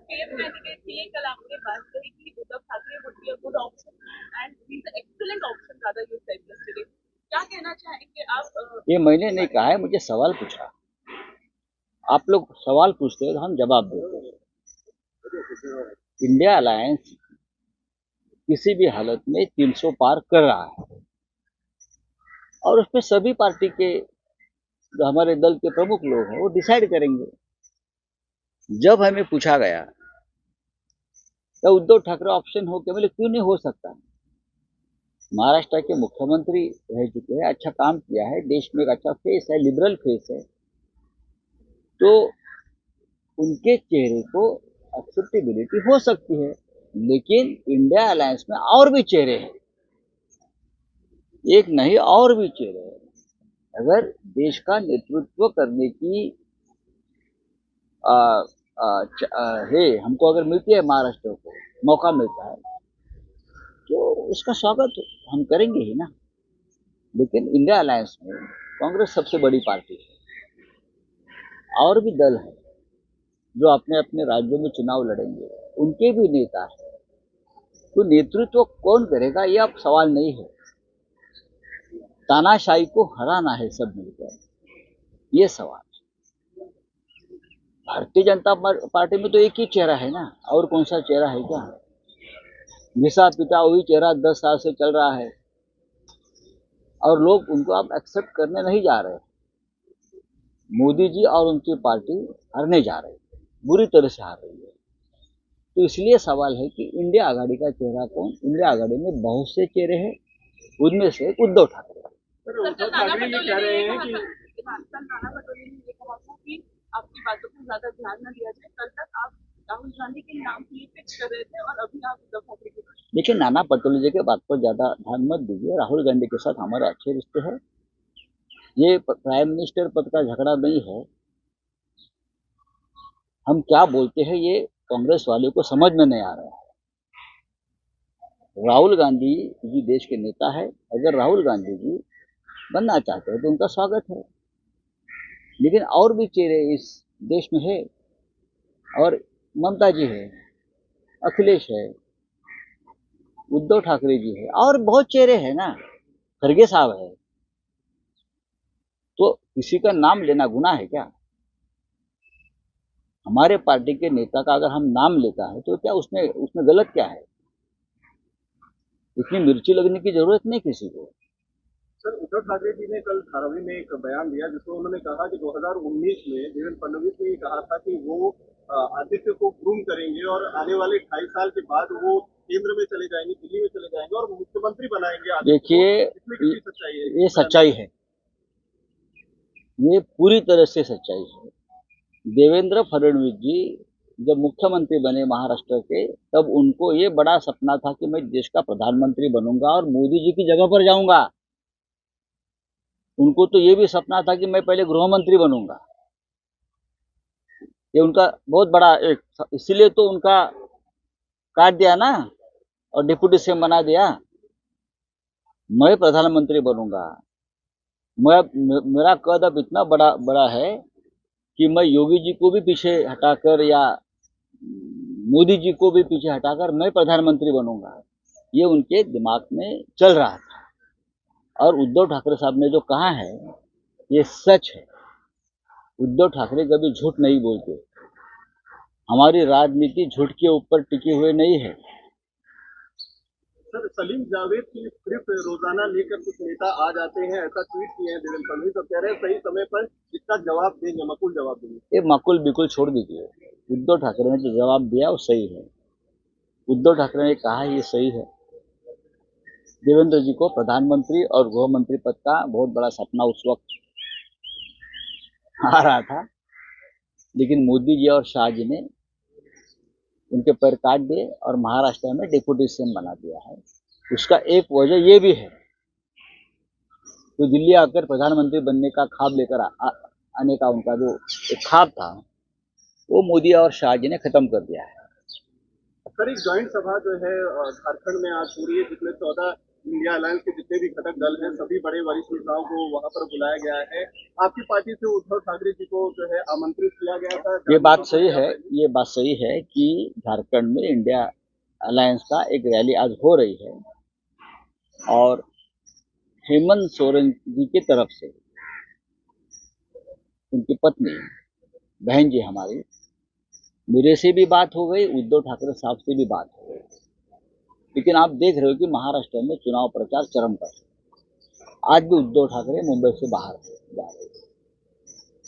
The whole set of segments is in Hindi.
फेम कैंडिडेट थी, कल आपने बात कही कि Uddhav Thackeray would be a good option and he is excellent option rather you said yesterday. क्या कहना चाहेंगे आप? ये मैंने नहीं कहा है, मुझे सवाल पूछा। आप लोग सवाल पूछते हो तो हम जवाब देते हैं। इंडिया अलायंस किसी भी हालत में 300 पार कर रहा है और उसमें सभी पार्टी के जो हमारे दल के प्रमुख लोग हैं वो डिसाइड करेंगे। जब हमें पूछा गया तो उद्धव ठाकरे ऑप्शन हो क्या, बोले क्यों नहीं हो सकता। महाराष्ट्र के मुख्यमंत्री रह चुके हैं, अच्छा काम किया है, देश में एक अच्छा फेस है, लिबरल फेस है, तो उनके चेहरे को एक्सेप्टेबिलिटी हो सकती है। लेकिन इंडिया अलायंस में और भी चेहरे हैं, एक नहीं और भी चेहरे हैं। अगर देश का नेतृत्व करने की है, हमको अगर मिलती है, महाराष्ट्र को मौका मिलता है तो उसका स्वागत हम करेंगे ही ना। लेकिन इंडिया अलायंस में कांग्रेस सबसे बड़ी पार्टी है और भी दल है जो अपने अपने राज्यों में चुनाव लड़ेंगे, उनके भी नेता है। तो नेतृत्व कौन करेगा ये अब सवाल नहीं है, तानाशाही को हराना है सब मिलकर, ये सवाल। भारतीय जनता पार्टी में तो एक ही चेहरा है ना, और कौन सा चेहरा है क्या। घिसा पिटा वही चेहरा 10 साल से चल रहा है और लोग उनको अब एक्सेप्ट करने नहीं जा रहे। मोदी जी और उनकी पार्टी हारने जा रही है, बुरी तरह से हार रही है। तो इसलिए सवाल है कि इंडिया आघाड़ी का चेहरा कौन। इंडिया आघाड़ी में बहुत से चेहरे हैं, उनमें से उद्धव ठाकरे। उद्धव ठाकरे ये कह रहे हैं कि नाना पटोले ने ये कहा था कि आपकी बातों को ज्यादा ध्यान न दिया जाए। कल तक आप राहुल गांधी के नाम के लिए फिक्स कर रहे थे और अभी आप उद्धव ठाकरे के बात। देखिए, नाना पटोले जी के बात पर ज्यादा ध्यान मत दीजिए। राहुल गांधी के साथ हमारे अच्छे रिश्ते हैं, ये प्राइम मिनिस्टर पद का झगड़ा नहीं है। हम क्या बोलते हैं ये कांग्रेस वाले को समझ में नहीं आ रहा है। राहुल गांधी जी देश के नेता है, अगर राहुल गांधी जी बनना चाहते हैं तो उनका स्वागत है। लेकिन और भी चेहरे इस देश में है, और ममता जी है, अखिलेश है, उद्धव ठाकरे जी है, और बहुत चेहरे हैं ना, खड़गे साहब है। तो किसी का नाम लेना गुनाह है क्या। हमारे पार्टी के नेता का अगर हम नाम लेता है तो क्या उसमें उसमें गलत क्या है। इतनी मिर्ची लगने की जरूरत नहीं किसी को। सर, उद्धव ठाकरे जी ने कल धारावी में एक बयान दिया जिसमें उन्होंने कहा कि 2019 में देवेंद्र फडणवीस ने कहा था कि वो आदित्य को ग्रूम करेंगे और आने वाले 2.5 साल के बाद वो केंद्र में चले जाएंगे, दिल्ली में चले जाएंगे और मुख्यमंत्री बनाएंगे आदित्य को। देखिए, इसमें कितनी सच्चाई है? ये सच्चाई है, ये पूरी तरह से सच्चाई है। देवेंद्र फडणवीस जी जब मुख्यमंत्री बने महाराष्ट्र के, तब उनको ये बड़ा सपना था कि मैं देश का प्रधानमंत्री बनूंगा और मोदी जी की जगह पर जाऊंगा। उनको तो ये भी सपना था कि मैं पहले गृह मंत्री बनूंगा। ये उनका बहुत बड़ा एक, इसीलिए तो उनका काट दिया ना और डिप्टी सीएम बना दिया। मैं प्रधानमंत्री बनूंगा। मेरा कद अब इतना बड़ा बड़ा है कि मैं योगी जी को भी पीछे हटाकर या मोदी जी को भी पीछे हटाकर मैं प्रधानमंत्री बनूंगा। ये उनके दिमाग में चल रहा था और उद्धव ठाकरे साहब ने जो कहा है ये सच है। उद्धव ठाकरे कभी झूठ नहीं बोलते। हमारी राजनीति झूठ के ऊपर टिकी हुई नहीं है। सर, सलीम जावेद की स्क्रिप्ट रोजाना लेकर कुछ नेता आ जाते हैं, ऐसा ट्वीट किए हैं देवेंद्र फडणवीस, तो कह रहे हैं सही समय पर इसका जवाब देंगे, मकुल जवाब देंगे। ये मकुल बिकुल छोड़ दीजिए। उद्धव ठाकरे ने जो जवाब दिया वो सही है। उद्धव ठाकरे ने कहा ये सही है। देवेंद्र जी को प्रधानमंत्री और गृह मंत्री पद का बहुत बड़ा सपना उस वक्त आ रहा था, लेकिन मोदी जी और शाह जी ने उनके पैर काट दिए और महाराष्ट्र में डिप्टी सीएम बना दिया है। उसका एक वजह ये भी है, तो दिल्ली आकर प्रधानमंत्री बनने का ख्वाब लेकर आने का उनका जो एक ख्वाब था वो मोदी और शाह जी ने खत्म कर दिया है। सर, एक ज्वाइंट सभा जो है झारखंड में आज हो रही है जिसमें 14 इंडिया अलायंस के जितने भी घटक दल हैं सभी बड़े वरिष्ठ नेताओं को वहां पर बुलाया गया है। आपकी पार्टी से उद्धव ठाकरे जी को जो है आमंत्रित किया गया था। ये बात सही है, ये बात सही है कि झारखंड में इंडिया अलायंस का एक रैली आज हो रही है और हेमंत सोरेन जी की तरफ से उनकी पत्नी बहन जी हमारी, मेरे से भी बात हो गई, उद्धव ठाकरे साहब से भी बात हो गई। लेकिन आप देख रहे हो कि महाराष्ट्र में चुनाव प्रचार चरम पर है। आज भी उद्धव ठाकरे मुंबई से बाहर जा रहे हैं,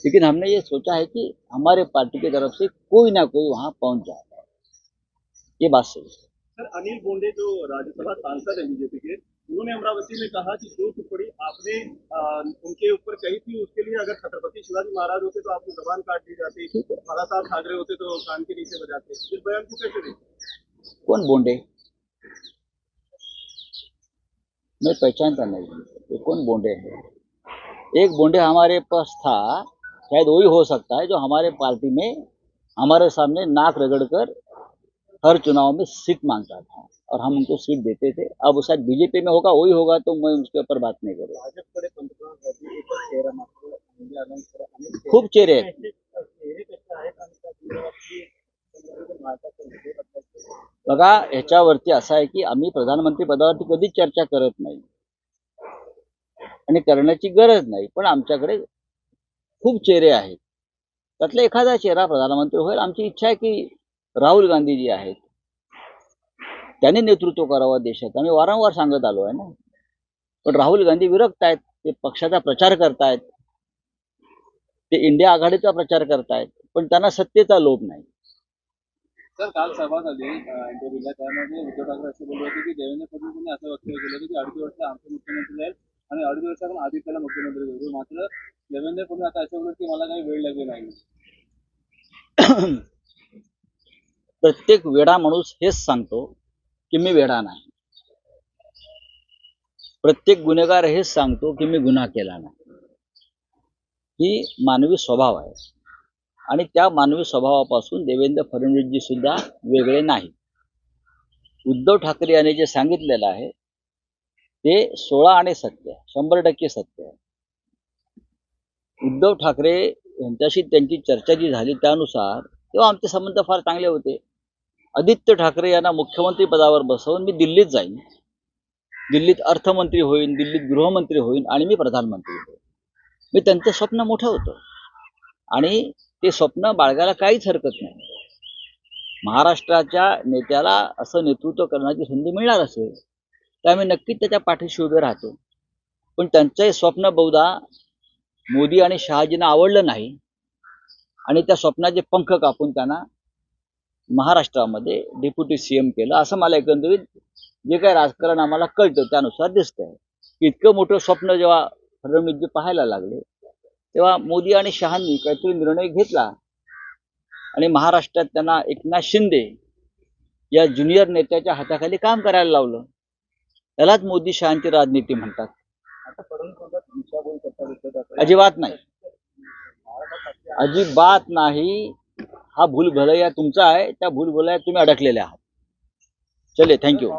लेकिन हमने ये सोचा है कि हमारे पार्टी की तरफ से कोई ना कोई वहां पहुंच जाए। ये बात सही है। सर, अनिल बोंडे जो राज्यसभा सांसद है बीजेपी के, उन्होंने अमरावती में कहा कि जो टिप्पणी आपने उनके ऊपर कही थी उसके लिए अगर छत्रपति शिवाजी महाराज होते तो आपकी जबान काट दी जाती, बाला साहब ठाकरे होते तो कान के नीचे बजाते। इस बयान को कैसे देखते? कौन बोंडे? मैं पहचानता नहीं, ये कौन बोंडे है? एक बोंडे हमारे पास था, शायद वही हो सकता है जो हमारे पार्टी में हमारे सामने नाक रगड़कर हर चुनाव में सीट मांगता था और हम उनको सीट देते थे। अब वो शायद बीजेपी में होगा, वही होगा, तो मैं उसके ऊपर बात नहीं करूँगा। खूप चेहरे आहेत बघा, ह्याच्यावरती असं आहे की आम्ही प्रधानमंत्री पदावरती कधीच चर्चा करत नाही आणि करण्याची गरज नाही, पण आमच्याकडे खूप चेहरे आहेत, त्यातला एखादा चेहरा प्रधानमंत्री होईल। आमची इच्छा आहे की राहुल गांधी जी आहेत त्यांनी नेतृत्व करावं देशात, आम्ही वारंवार सांगत आलो आहे ना। पण राहुल गांधी विरक्त आहेत, ते पक्षाचा प्रचार करतायत, ते इंडिया आघाडीचा प्रचार करतायत, पण त्यांना सत्तेचा लोभ नाही। सर, काल सभा झाली इंटरव्ह्यूला, त्यामध्ये उद्धव ठाकरे असे बोलले होते की देवेंद्र फडणवीस असं वक्तव्य केलं होतं की 2.5 वर्ष आमचे मुख्यमंत्री आहेत आणि 2.5 वर्षातून आदित्यला मुख्यमंत्री करू। मात्र देवेंद्र फडणवीस आता असं बोलत की मला काही वेळ लागेल नाही। प्रत्येक वेडा माणूस हेच सांगतो की मी वेडा नाही, प्रत्येक गुन्हेगार हेच सांगतो की मी गुन्हा केला नाही। ही मानवी स्वभाव आहे आणि त्या मानवी स्वभावापासून देवेंद्र फडणवीसजी सुद्धा वेगळे नाही। उद्धव ठाकरे यांनी जे सांगितलेलं आहे ते 16 आणि सत्य, 100% सत्य आहे। उद्धव ठाकरे यांच्याशी त्यांची चर्चा जी झाली त्यानुसार तेव्हा आमचे संबंध फार चांगले होते। आदित्य ठाकरे यांना मुख्यमंत्री पदावर बसवून मी दिल्लीत जाईन, दिल्लीत अर्थमंत्री होईन, दिल्लीत गृहमंत्री होईन आणि मी प्रधानमंत्री होईन। मी त्यांचं स्वप्न मोठं होतं आणि ते स्वप्न बाळगायला काहीच हरकत नाही। महाराष्ट्राच्या नेत्याला असं नेतृत्व करण्याची संधी मिळणार असेल तर आम्ही नक्कीच त्याच्या पाठीशी उभे राहतो। पण त्यांचं हे स्वप्न बहुधा मोदी आणि शहाजींना आवडलं नाही आणि त्या स्वप्नाचे पंख कापून त्यांना महाराष्ट्रामध्ये डेप्युटी सीएम केलं, असं मला एकंदरीत जे काही राजकारण आम्हाला कळतं त्यानुसार दिसतंय। इतकं मोठं स्वप्न जेव्हा फडणवीसजी पाहायला लागले तेव्हा मोदी आणि शहांनी काहीतरी निर्णय घेतला आणि महाराष्ट्रात त्यांना एकनाथ शिंदे या ज्युनियर नेत्याच्या हाताखाली काम करायला लावलं। त्यालाच मोदी शहांची राजनीती म्हणतात। अजिबात नाही, अजिबात नाही। हा भूलभुलैया तुमचा आहे, त्या भूलभुलैयात तुम्ही अडकलेले आहात। चले, थँक्यू।